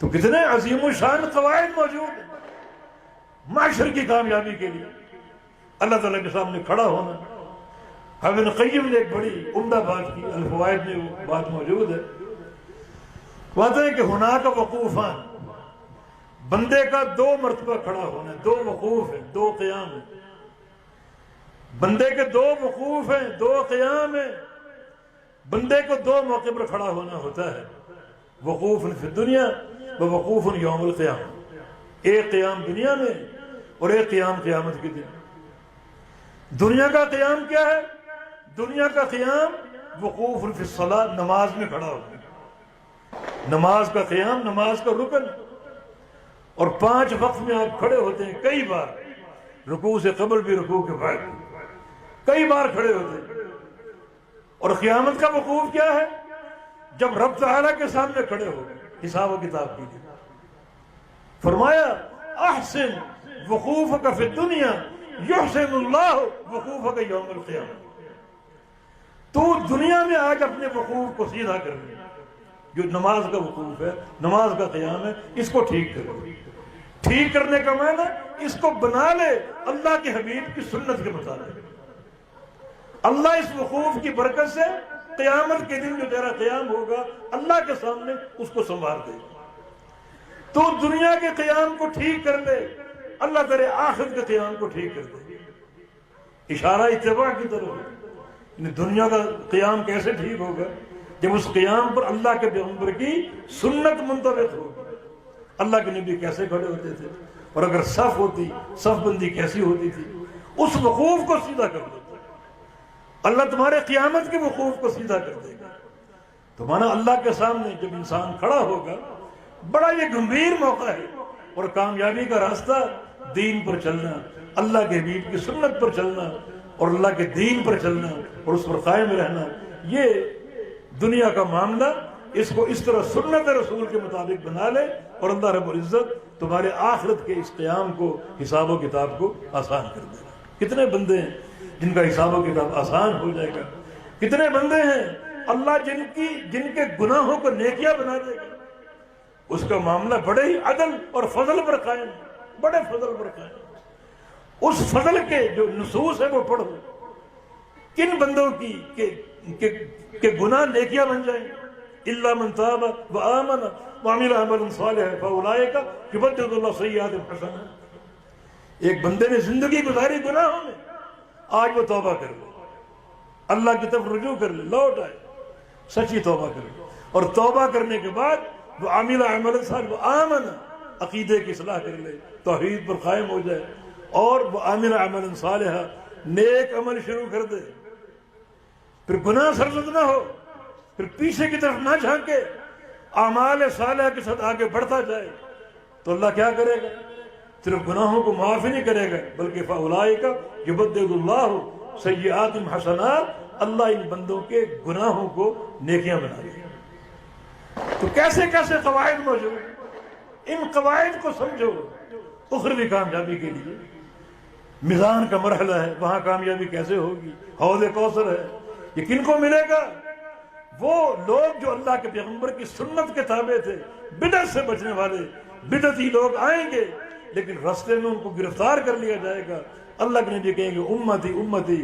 تو کتنے عظیم و شان قواعد موجود ہیں معاشر کی کامیابی کے لیے، اللہ تعالیٰ کے سامنے کھڑا ہونا۔ ابن قیم نے ایک بڑی عمدہ بات کی، الفوائد میں وہ بات موجود ہے، کہتے ہیں کہ ہنا کا وقوفان، بندے کا دو مرتبہ کھڑا ہونا، دو وقوف ہیں، دو قیام ہیں، بندے کے دو وقوف ہیں، دو قیام ہیں۔ بندے کو دو موقع پر کھڑا ہونا ہوتا ہے، وقوف فی الدنیا و وقوف یوم القیامہ، ایک قیام دنیا میں اور ایک قیام قیامت کے دن۔ دنیا کا قیام کیا ہے؟ دنیا کا قیام وقوف فی الصلاۃ، نماز میں کھڑا ہونا، نماز کا قیام، نماز کا رکن، اور 5 وقت میں آپ کھڑے ہوتے ہیں، کئی بار رکوع سے قبل بھی، رکوع کے بعد بھی کئی بار کھڑے ہوتے ہیں۔ اور قیامت کا وقوف کیا ہے؟ جب رب تعالیٰ کے سامنے کھڑے ہو حساب و کتاب کی لیے۔ فرمایا احسن وقوفک فی الدنیا یحسن اللہ وقوفک یوم القیامہ، تو دنیا میں آج اپنے وقوف کو سیدھا کر لے، جو نماز کا وقوف ہے، نماز کا قیام ہے، اس کو ٹھیک کر لے۔ ٹھیک کرنے کا معنی اس کو بنا لے اللہ کے حبیب کی سنت کے مطابق۔ اللہ اس وقوف کی برکت سے قیامت کے دن جو تیرا قیام ہوگا اللہ کے سامنے اس کو سنوار دے گا۔ تو دنیا کے قیام کو ٹھیک کر لے، اللہ تیرے آخرت کے قیام کو ٹھیک کر دے گا۔ اشارہ اتباع کی طرف ہے، یعنی دنیا کا قیام کیسے ٹھیک ہوگا؟ جب اس قیام پر اللہ کے پیغمبر کی سنت منطبق ہوگی۔ اللہ کے نبی کیسے کھڑے ہوتے تھے، اور اگر صف ہوتی، صف بندی کیسی ہوتی تھی، اس وقوف کو سیدھا کر دے، اللہ تمہارے قیامت کے وقوف کو سیدھا کر دے گا۔ تو مانا اللہ کے سامنے جب انسان کھڑا ہوگا، بڑا یہ گمبھیر موقع ہے، اور کامیابی کا راستہ دین پر چلنا، اللہ کے حبیب کی سنت پر چلنا، اور اللہ کے دین پر چلنا، اور اس پر قائم رہنا۔ یہ دنیا کا معاملہ، اس کو اس طرح سنت رسول کے مطابق بنا لے، اور اللہ رب العزت تمہارے آخرت کے اس قیام کو، حساب و کتاب کو آسان کر دے گا۔ کتنے بندے ہیں جن کا حساب و کتاب آسان ہو جائے گا؟ کتنے بندے ہیں اللہ جن کے گناہوں کو نیکیاں بنا دے گا؟ اس کا معاملہ بڑے ہی عدل اور فضل پر قائم ہے، بڑے فضل پر قائم ہے۔ اس فضل کے جو نصوص ہیں وہ پڑھو، کن بندوں کی کہ گناہ نیکیاں بن جائیں گے؟ الا من تاب وآمن وعمل عملا صالحا فاولئک یبدل اللہ سیئاتہم حسنات۔ ایک بندے نے زندگی گزاری گناہوں میں، آج وہ توبہ کر لے، اللہ کی طرف رجوع کر لے، لوٹ آئے، سچی توبہ کر لے، اور توبہ کرنے کے بعد وہ عامل عمل صالح، وہ آمن، عقیدے کی اصلاح کر لے، توحید پر قائم ہو جائے، اور وہ عامل عمل صالح، نیک عمل شروع کر دے، پھر گناہ سرزد نہ ہو، پھر پیچھے کی طرف نہ جھانکے، اعمال صالحہ کے ساتھ آگے بڑھتا جائے، تو اللہ کیا کرے گا؟ صرف گناہوں کو معاف ہی نہیں کرے گا، بلکہ فاولئک یبدل اللہ سیئاتہم حسنات، اللہ ان بندوں کے گناہوں کو نیکیاں بنا دے گا۔ تو کیسے کیسے قواعد موجود ہیں، ان قواعد کو سمجھو اخروی کامیابی کے لیے۔ میزان کا مرحلہ ہے، وہاں کامیابی کیسے ہوگی؟ حوض کوثر ہے، یہ کن کو ملے گا؟ وہ لوگ جو اللہ کے پیغمبر کی سنت کے تابع تھے، بدعت سے بچنے والے، بدعتی لوگ آئیں گے، لیکن راستے میں ان کو گرفتار کر لیا جائے گا۔ اللہ کے نبی کہیں گے امتی امتی،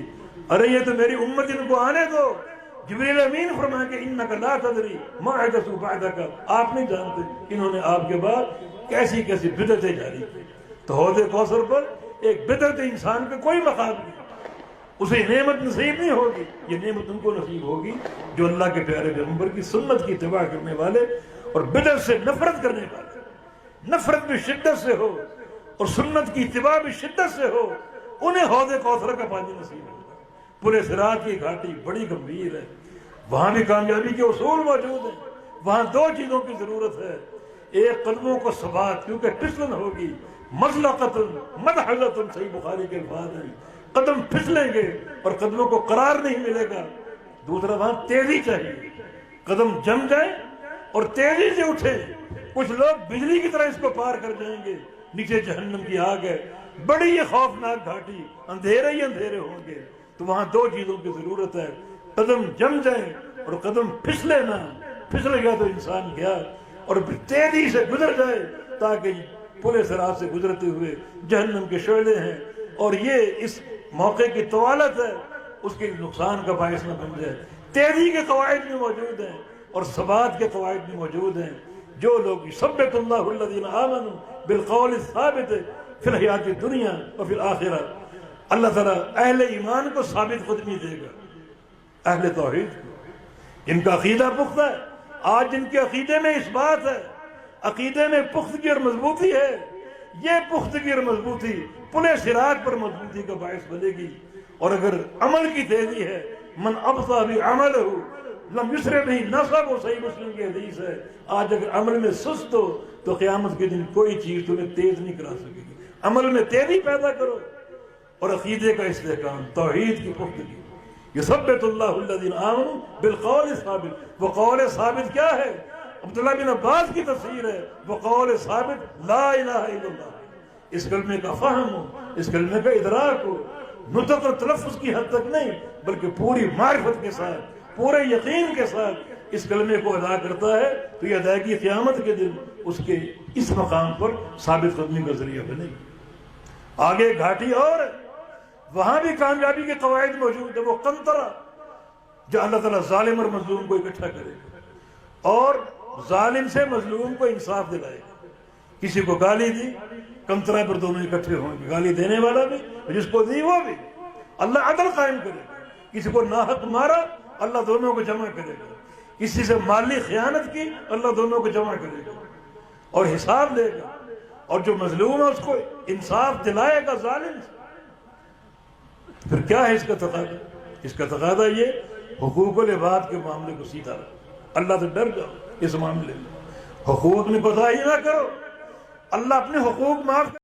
ارے یہ تو میری امت، ان کو آنے دو۔ جبریل امین فرمائیں کہ انک لا تدری ما احدثوا بعدک، آپ نہیں جانتے انہوں نے آپ کے بعد کیسی کیسی بدعتیں جاری کی۔ تو حوض کوثر پر ایک بدعت انسان کا کوئی مقام نہیں، اسے نعمت نصیب نہیں ہوگی۔ یہ نعمت ان کو نصیب ہوگی جو اللہ کے پیارے پیغمبر کی سنت کی اتباع کرنے والے اور بدعت سے نفرت کرنے والے، نفرت بھی شدت سے ہو اور سنت کی اتباع بھی شدت سے ہو، انہیں حوض کوثر کا پانی نصیب ہوگا۔ پورے صراط کی گھاٹی بڑی گمبھیر ہے، وہاں بھی کامیابی کے اصول موجود ہیں۔ وہاں دو چیزوں کی ضرورت ہے، ایک قدموں کو ثبات، کیونکہ پھسلن ہوگی، مزلقتن مدحضتن، صحیح بخاری کے الفاظ ہیں، قدم پھسلیں گے اور قدموں کو قرار نہیں ملے گا۔ دوسرا وہاں تیزی چاہیے، قدم جم جائیں اور تیزی سے اٹھیں۔ کچھ لوگ بجلی کی طرح اس کو پار کر جائیں گے، نیچے جہنم کی آگ ہے، بڑی یہ خوفناک گھاٹی، اندھیرے ہی اندھیرے ہوں گے۔ تو وہاں دو چیزوں کی ضرورت ہے، قدم جم جائیں اور قدم پھسلے نہ۔ پھسل گیا تو انسان گیا، اور تیزی سے گزر جائے تاکہ پورے صراط سے گزرتے ہوئے جہنم کے شعلے ہیں اور یہ اس موقع کی طوالت ہے اس کے نقصان کا باعث نہ بن جائے۔ تیزی کے قواعد بھی موجود ہیں اور ثبات کے قواعد بھی موجود ہیں۔ جو لوگ یثبت اللہ الذین آمنوا بالقول الثابت فی الحیات الدنیا وفی الآخرہ، اللہ تعالیٰ اہل ایمان کو ثابت قدمی دے گا، اہل توحید کو جن کا عقیدہ پختہ ہے۔ آج جن کے عقیدے میں اس بات ہے، عقیدے میں پختگی اور مضبوطی ہے، یہ پختگی اور مضبوطی پلے صراط پر مضبوطی کا باعث بنے گی۔ اور اگر عمل کی تیزی ہے، من ابطأ بعملہ لم یسرع بہ نسبہ، وہ صحیح مسلم کی حدیث ہے۔ آج اگر عمل میں سست ہو تو قیامت کے دن کوئی چیز تمہیں تیز نہیں کرا سکے گی۔ عمل میں تیزی پیدا کرو اور عقیدے کا استحکام، توحید کی پختگی۔ یثبت اللہ الذین آمنوا بالقول الثابت، وہ قول ثابت کیا ہے؟ عبداللہ بن عباس کی تفسیر ہے، وہ قول ثابت لا الہ الا اللہ۔ اس کلمے کا فہم ہو، اس کلمے کا ادراک ہو، نطق اور تلفظ کی حد تک نہیں بلکہ پوری معرفت کے ساتھ، پورے یقین کے ساتھ اس کلمے کو ادا کرتا ہے تو یہ ادائیگی قیامت کے دن اس کے اس مقام پر ثابت قدمی کا ذریعہ بنے گی۔ آگے گھاٹی اور وہاں بھی کامیابی کے قواعد موجود ہے، وہ قنطرہ جو اللہ تعالیٰ ظالم اور مظلوم کو اکٹھا کرے گا اور ظالم سے مظلوم کو انصاف دلائے گا۔ کسی کو گالی دی، قنطرہ پر دونوں اکٹھے ہوں گے، گالی دینے والا بھی جس کو دی وہ بھی، اللہ عدل قائم کرے گا۔ کسی کو ناحق مارا، اللہ دونوں کو جمع کرے گا۔ کسی سے مالی خیانت کی، اللہ دونوں کو جمع کرے گا اور حساب لے گا، اور جو مظلوم ہے اس کو انصاف دلائے گا ظالم سے۔ پھر کیا ہے اس کا تقاضا؟ اس کا تقاضا یہ حقوق العباد کے معاملے کو سیدھا رکھو، اللہ سے ڈر جاؤ اس معاملے میں، حقوق میں کوتاہی نہ کرو، اللہ اپنے حقوق معاف